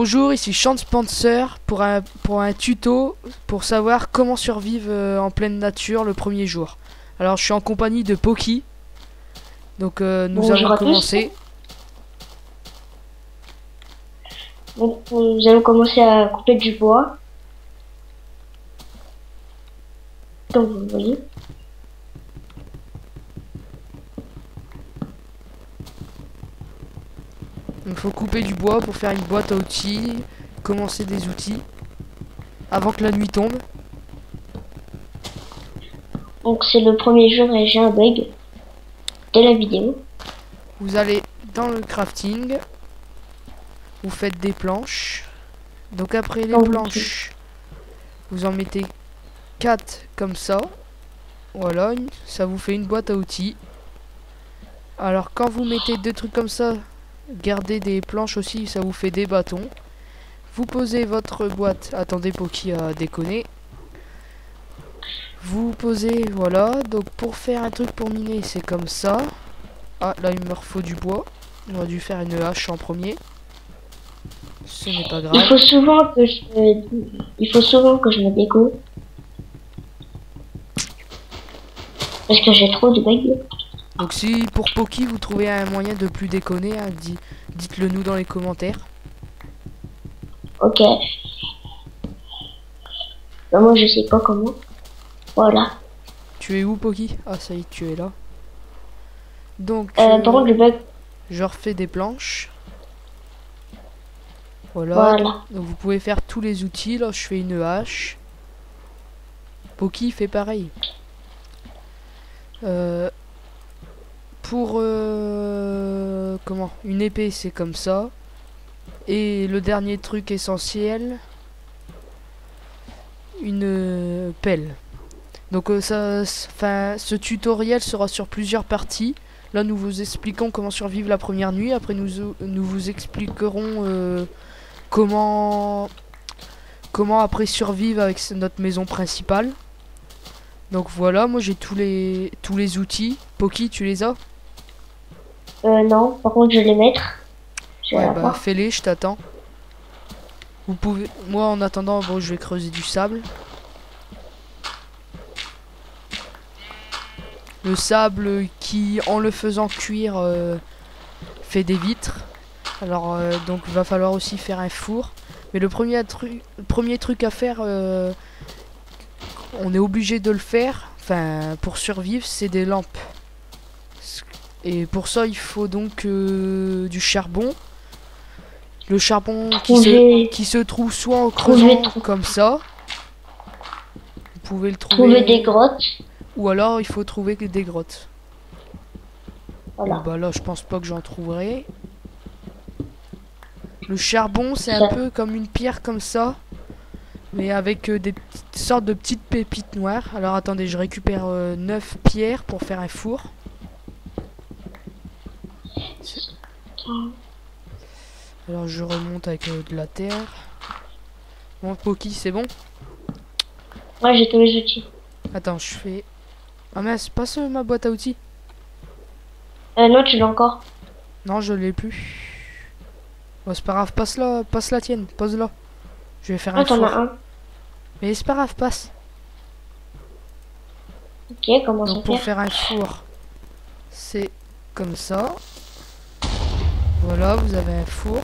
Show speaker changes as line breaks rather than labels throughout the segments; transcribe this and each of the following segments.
Bonjour, ici Sean Spencer pour un tuto pour savoir comment survivre en pleine nature le premier jour. Alors je suis en compagnie de Poki. Donc nous allons commencer.
Donc nous allons commencer à couper du bois. Comme vous le voyez.
Il faut couper du bois pour faire une boîte à outils, commencer des outils avant que la nuit tombe.
Donc c'est le premier jour et j'ai un bug de la vidéo.
Vous allez dans le crafting, vous faites des planches. Donc après les planches, vous en mettez 4 comme ça. Voilà, ça vous fait une boîte à outils. Alors quand vous mettez deux trucs comme ça, gardez des planches aussi, ça vous fait des bâtons. Vous posez votre boîte. Attendez, Poki a déconné. Vous posez, voilà. Donc pour faire un truc pour miner, c'est comme ça. Ah, là il me faut du bois. J'aurais dû faire une hache en premier. Ce n'est pas grave.
Il faut souvent que je me déco. Parce que j'ai trop de bugs.
Donc si pour Poki vous trouvez un moyen de plus déconner, hein, dites-le nous dans les commentaires.
Ok. Ben, moi je sais pas comment. Voilà.
Tu es où, Poki? Ah ça y est, tu es là. Donc
Par contre le bug.
je refais des planches. Voilà.
Voilà.
Donc vous pouvez faire tous les outils. Là je fais une hache. Poki fait pareil. Pour comment, une épée c'est comme ça. Et le dernier truc essentiel, une pelle. Donc ce tutoriel sera sur plusieurs parties. Là nous vous expliquons comment survivre la première nuit. Après nous vous expliquerons comment après survivre avec notre maison principale. Donc voilà, moi j'ai tous les outils. Poki, tu les as?
Non, par contre je vais les mettre.
Ouais, bah fais-les, je t'attends. Vous pouvez. Moi en attendant, bon, je vais creuser du sable. Le sable qui, en le faisant cuire, fait des vitres. Alors donc il va falloir aussi faire un four. Mais le premier truc à faire, on est obligé de le faire. Enfin, pour survivre, c'est des lampes. Et pour ça, il faut donc du charbon. Le charbon qui se trouve soit en creusant comme ça. Vous pouvez le trouver
des grottes.
Ou alors il faut trouver des grottes.
Voilà.
Bon, bah là je pense pas que j'en trouverai. Le charbon c'est un peu comme une pierre comme ça. Mais avec des sortes de petites pépites noires. Alors attendez, je récupère 9 pierres pour faire un four. Alors je remonte avec de la terre. Bon, Poki, c'est bon?
Ouais, j'ai tous les outils.
Attends, je fais... Ah mince, passe ma boîte à outils.
Non, tu l'as encore.
Non, je l'ai plus. Bon, c'est pas grave, passe la tienne, pose-la. Je vais faire un four.
Un.
Mais c'est pas grave, passe.
Ok, comment ça
donc pour faire un four, c'est comme ça. Voilà, vous avez un four.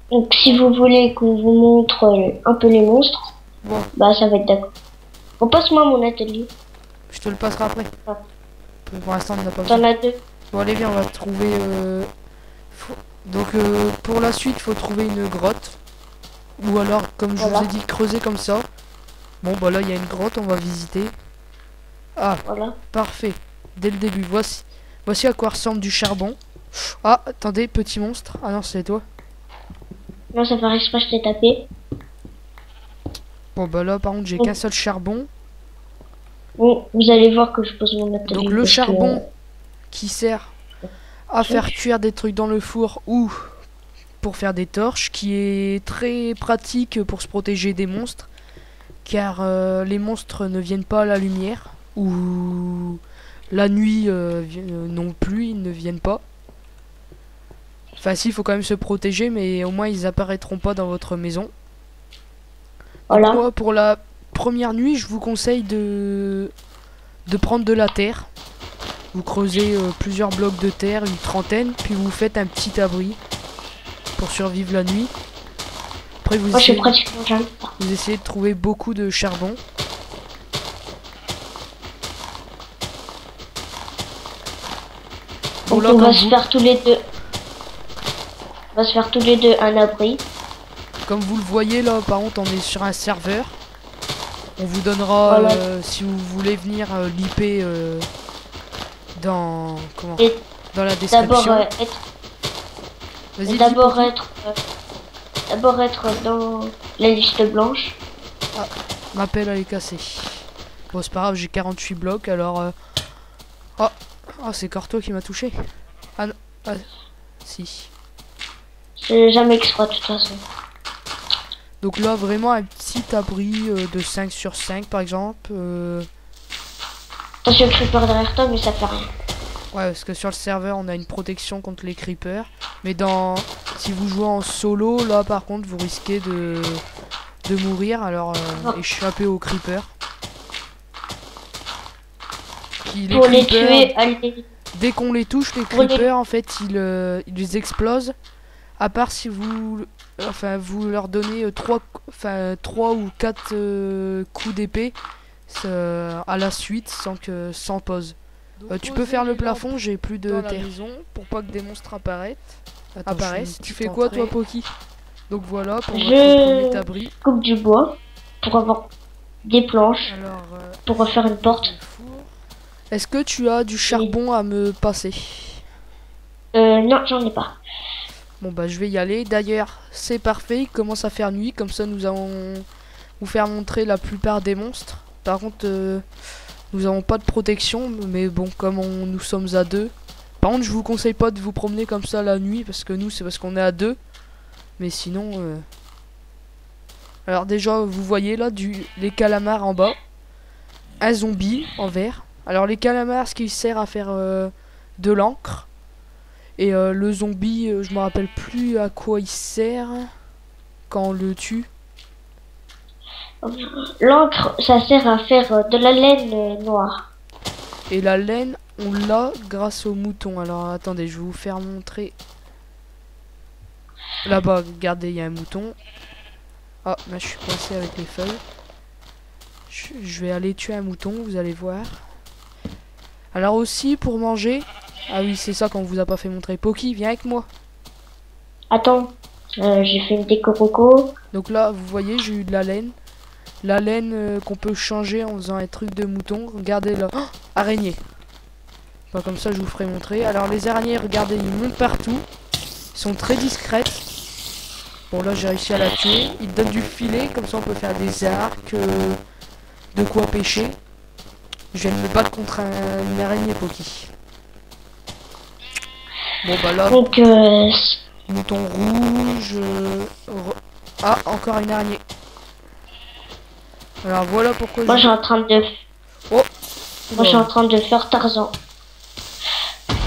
Donc si vous voulez qu'on vous montre un peu les monstres, bon, bah ça va être d'accord. Bon, passe-moi mon atelier.
Je te le passerai après.
Ah.
Pour l'instant, on n'a pas
besoin. T'en as deux.
Bon, allez, viens, on va trouver... Donc, pour la suite, il faut trouver une grotte. Ou alors, comme je vous ai dit, creuser comme ça. Bon, bah là, il y a une grotte, on va visiter. Ah, voilà. Parfait. Dès le début, voici à quoi ressemble du charbon. Ah, attendez, petit monstre. Ah non, c'est toi.
Non, ça paraît exprès, je t'ai tapé.
Bon, bah là, par contre, j'ai qu'un seul charbon.
Bon, vous allez voir que je pose mon atelier.
Donc, le charbon qui sert à faire cuire des trucs dans le four ou pour faire des torches, qui est très pratique pour se protéger des monstres, car les monstres ne viennent pas à la lumière, ou la nuit non plus, ils ne viennent pas. Enfin si, il faut quand même se protéger, mais au moins ils apparaîtront pas dans votre maison.
Voilà.
Moi, pour la première nuit, je vous conseille de prendre de la terre. Vous creusez plusieurs blocs de terre, une trentaine, puis vous faites un petit abri pour survivre la nuit. Après
Moi, je suis pratiquement jamais.
vous essayez de trouver beaucoup de charbon. Bon,
Donc
là,
on va
comme
se faire tous les deux. On va se faire tous les deux un abri.
Comme vous le voyez là, par contre, on est sur un serveur. On vous donnera,
Voilà.
si vous voulez venir, l'IP dans
Et
dans la
d'abord
description.
être,
Vas-y,
d'abord être dans la liste blanche.
m'appelle à est cassé. Bon, c'est pas grave, j'ai 48 blocs, alors... Oh, c'est Corto qui m'a touché. Ah non, si.
C'est jamais exprès de toute façon.
Donc là, vraiment un petit abri de 5 sur 5, par exemple.
Attention, creeper derrière toi, mais ça fait rien.
Ouais, parce que sur le serveur, on a une protection contre les creepers. Mais si vous jouez en solo, là, par contre, vous risquez de mourir. Alors, échapper aux creepers.
Pour les tuer, allez.
Dès qu'on les touche, les creepers, en fait, ils explosent. À part si vous leur donnez 3 ou 4 coups d'épée à la suite sans pause. Tu peux faire le plafond, j'ai plus de terre pour pas que des monstres apparaissent. Tu fais quoi toi, Poki? Donc voilà pour votre premier abri.
Coupe du bois pour avoir des planches.
Alors,
pour refaire une porte.
Est-ce que tu as du charbon à me passer?
Non, j'en ai pas.
Bon bah je vais y aller. D'ailleurs c'est parfait, il commence à faire nuit. Comme ça nous allons vous faire montrer la plupart des monstres. Par contre nous avons pas de protection. Mais bon, comme nous sommes à deux. Par contre je vous conseille pas de vous promener comme ça la nuit. Parce que nous c'est parce qu'on est à deux. Mais sinon alors déjà vous voyez là les calamars en bas. Un zombie en vert. Alors les calamars, ce qui sert à faire de l'encre. Et le zombie, je me rappelle plus à quoi il sert quand on le tue.
L'encre, ça sert à faire de la laine noire.
Et la laine, on l'a grâce aux moutons. Alors attendez, je vais vous faire montrer. Là-bas, regardez, il y a un mouton. Ah, là je suis coincé avec les feuilles. Je vais aller tuer un mouton, vous allez voir. Alors aussi, pour manger... Ah oui, c'est ça qu'on vous a pas fait montrer. Poki, viens avec moi.
Attends, j'ai fait une déco coco.
Donc là, vous voyez, j'ai eu de la laine. La laine qu'on peut changer en faisant un truc de mouton. Regardez là. Oh, araignée. Enfin, comme ça, je vous ferai montrer. Alors les araignées, regardez, ils montent partout. Ils sont très discrètes. Bon, là, j'ai réussi à la tuer. Ils donnent du filet. Comme ça, on peut faire des arcs. De quoi pêcher. Je viens de me battre contre une araignée, Poki. Bon bah là,
donc
mouton rouge. Ah, encore une araignée. Alors voilà pourquoi
moi je suis en train de...
Oh,
moi je suis en train de faire Tarzan.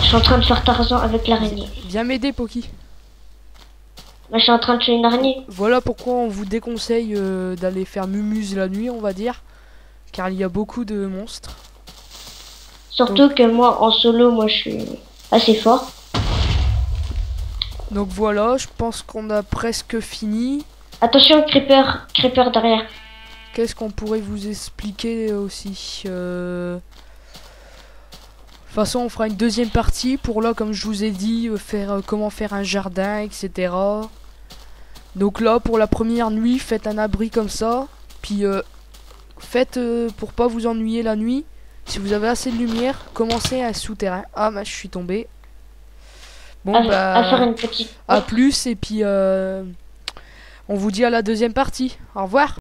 Je suis en train de faire Tarzan avec l'araignée.
Viens m'aider, Poki.
Moi je suis en train de tuer une araignée.
Voilà pourquoi on vous déconseille d'aller faire mumuse la nuit, on va dire. Car il y a beaucoup de monstres.
Surtout que moi en solo, moi je suis assez fort.
Donc voilà, je pense qu'on a presque fini.
Attention, creeper derrière.
Qu'est-ce qu'on pourrait vous expliquer aussi De toute façon, on fera une deuxième partie pour là, comme je vous ai dit, comment faire un jardin, etc. Donc là, pour la première nuit, faites un abri comme ça. Puis faites, pour pas vous ennuyer la nuit, si vous avez assez de lumière, commencez un souterrain. Ah, bah, je suis tombé. Bon,
à faire
bah,
une petite...
à plus, et puis on vous dit à la deuxième partie. Au revoir.